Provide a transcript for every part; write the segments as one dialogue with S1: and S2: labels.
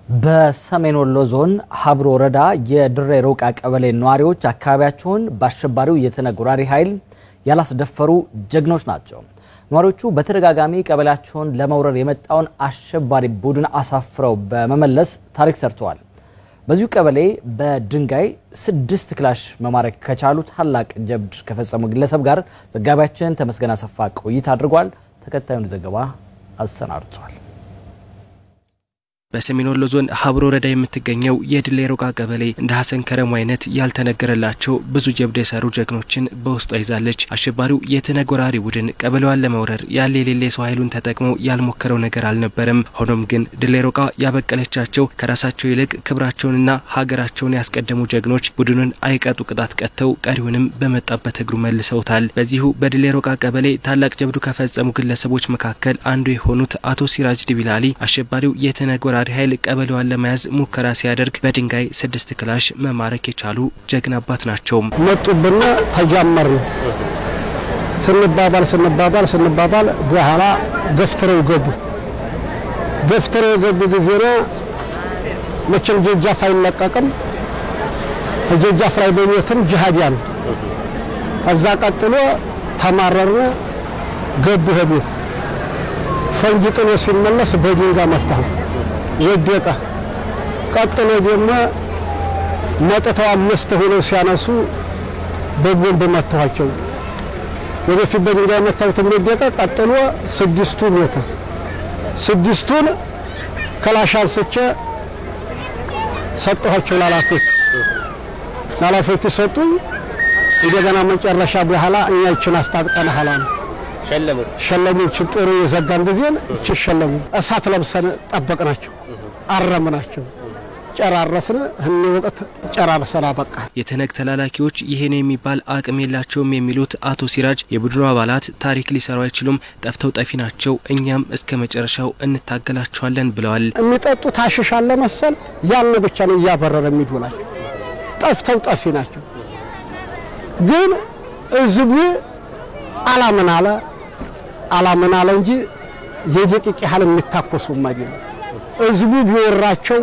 S1: በሰሜን ወሎ ዞን ሀብሮ ወረዳ የድሬ ሮቃ ቀበሌ ነዋሪዎች አካባቢያቸውን በአሸባሪው የተነጎራሪ ኃይል ያላስደፈሩ ጀግኖች ናቸው። ነዋሪዎቹ በተደጋጋሚ ቀበሌያቸውን ለመውረር የመጣውን አሸባሪ ቡድን አሳፍረው በመመለስ ታሪክ ሰርተዋል። በዚሁ ቀበሌ በድንጋይ 6 ክላሽ መማረክ ከቻሉ ታላቅ ጀብድ ከፈጸሙ ግለሰብ ጋር ዘጋቢያችን ተመስገን አሰፋ ቆይታ አድርጓል። ተከታዩን ዘገባ አሰናድቷል።
S2: በሰሜን ወሎ ዞን ሀብሮ ወረዳ የምትገኘው የድሬ ሮቃ ቀበሌ እንደ ሐሰን ከረሙ አይነት ያልተነገረላቸው ብዙ ጀብድ የሰሩ ጀግኖችን በውስጧ ይዛለች። አሸባሪው የተነጎራሪ ቡድን ቀበሌዋን ለመውረር ያለ የሌለ ሰው ኃይሉን ተጠቅሞ ያልሞከረው ነገር አልነበረም። ሆኖም ግን ድሬ ሮቃ ያበቀለቻቸው ከራሳቸው ይልቅ ክብራቸውንና ሀገራቸውን ያስቀደሙ ጀግኖች ቡድኑን አይቀጡ ቅጣት ቀጥተው ቀሪውንም በመጣበት እግሩ መልሰውታል። በዚሁ በድሬ ሮቃ ቀበሌ ታላቅ ጀብዱ ከፈጸሙ ግለሰቦች መካከል አንዱ የሆኑት አቶ ሲራጅ ዲቢላሊ አሸባሪው የተነጎራሪ ኃይል ቀበሌዋን ለመያዝ ሙከራ ሲያደርግ በድንጋይ 6 ክላሽ መማረክ የቻሉ ጀግና አባት ናቸው።
S3: መጡብና ተጃመርን ስንባባል በኋላ ገፍትረው ገቡ ጊዜና መቼም ጀጃፍ አይለቀቅም። ጀጃፍ ላይ በሚወትም ጂሃዲያን እዛ ቀጥሎ ተማረርነ ገቡ ሄቤት ፈንጅጥሎ ሲመለስ በድንጋይ መታው ወደቀ። ቀጥሎ ደግሞ መጥተው 5 ሆነው ሲያነሱ በቦምብ መታቸው። ወደፊት በድንጋይ መታውት ወደቀ። ቀጥሎ 6ቱ ሞተ። 6ቱን ክላሽ አንስቼ ሰጠኋቸው ላላፎቹ ሰጡኝ። እንደገና መጨረሻ በኋላ እኛ እቺን አስታጥቀን ሐላን ሸለሙ ችጦሩ የዘጋን ጊዜን እቺ ሸለሙ እሳት ለብሰን ጠበቅናቸው አረምናቸው ጨራረስን ህንወጣት ጨራረሰና በቃ።
S2: የተነግ ተላላኪዎች ይሄን የሚባል አቅም የላቸውም የሚሉት አቶ ሲራጅ የቡድኑ አባላት ታሪክ ሊሰሩ አይችሉም፣ ጠፍተው ጠፊ ናቸው፣ እኛም እስከ መጨረሻው እንታገላቸዋለን ብለዋል።
S3: የሚጠጡት አሽሻለ መሰል ያን ብቻ ነው ያበረረ የሚዱላቸው። ጠፍተው ጠፊ ናቸው። ግን ህዝቡ አላመናለ እንጂ የደቂቅ ያህል የሚታኮሱ ማይደል ህዝቡ ቢወራቸው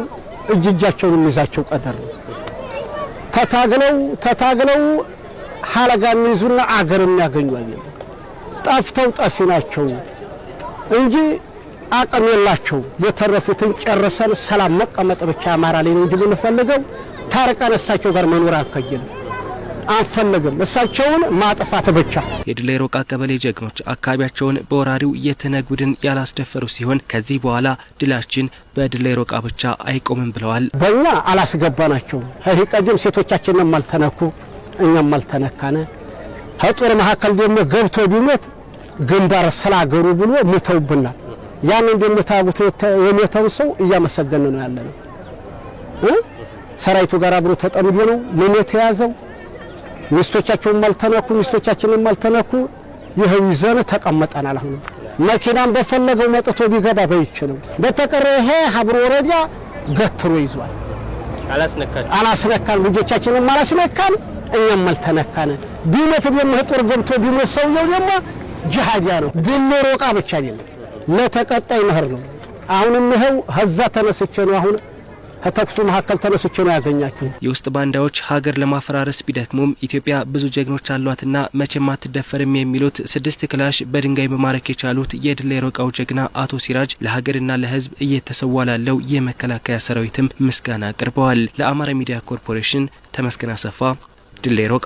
S3: እጅጃቸውን የሚይዛቸው ቀደር ተታግለው ሐለጋም ይዙና አገር የሚያገኙ አይደል። ጠፍተው ጠፊ ናቸው እንጂ አቅም የላቸው። የተረፉትን ጨርሰን ሰላም መቀመጥ ብቻ አማራ ላይ ነው እንጂ ምንፈልገው ታርቀን እሳቸው ጋር መኖር አከጀለ አንፈልግም። እሳቸውን ማጥፋት ብቻ።
S2: የድሬ ሮቃ ቀበሌ ጀግኖች አካባቢያቸውን በወራሪው የተነግ ቡድን ያላስደፈሩ ሲሆን ከዚህ በኋላ ድላችን በድሬ ሮቃ ብቻ አይቆምም ብለዋል።
S3: በእኛ አላስገባናቸው ሀይቀጅም ሴቶቻችንን ማልተነኩ እኛም ማልተነካነ ሀጦር መሐከል ደግሞ ገብቶ ቢሞት ግንባር ስላገሩ ብሎ ሞተውብናል። ያን እንደምታውቁት የሞተው ሰው እያመሰገነ ነው ያለነው። ሰራዊቱ ጋር አብሮ ተጠምዶ ነው ሞት የያዘው። ሚስቶቻቸውን ማልተነኩ ይሄው ይዘን ተቀመጠናል። አሁን መኪናን በፈለገው መጥቶ ቢገባ በይችላል። በተቀረ ይሄ ሀብሮ ወረዳ ገትሮ ይዟል። አላስነካን ልጆቻችንን አላስነካን እኛም ማልተነካነ። ቢሞት የምህጦር ገብቶ ቢሞት ሰውየው ደግሞ ጂሃዲያ ነው። ድሬ ሮቃ ብቻ አይደለም ለተቀጣይ መህር ነው። አሁንም ይሄው ሀዛ ተነስቼ ነው አሁን ከተክሱ መሐከል ተነስቼ ነው ያገኛችሁ።
S2: የውስጥ ባንዳዎች ሀገር ለማፈራረስ ቢደክሙም ኢትዮጵያ ብዙ ጀግኖች አሏትና መቼም አትደፈርም የሚሉት 6 ክላሽ በድንጋይ መማረክ የቻሉት የድሬ ሮቃው ጀግና አቶ ሲራጅ ለሀገርና ለሕዝብ እየተሰዋ ላለው የመከላከያ ሰራዊትም ምስጋና አቅርበዋል። ለአማራ ሚዲያ ኮርፖሬሽን ተመስገን አሰፋ፣ ድሬ ሮቃ።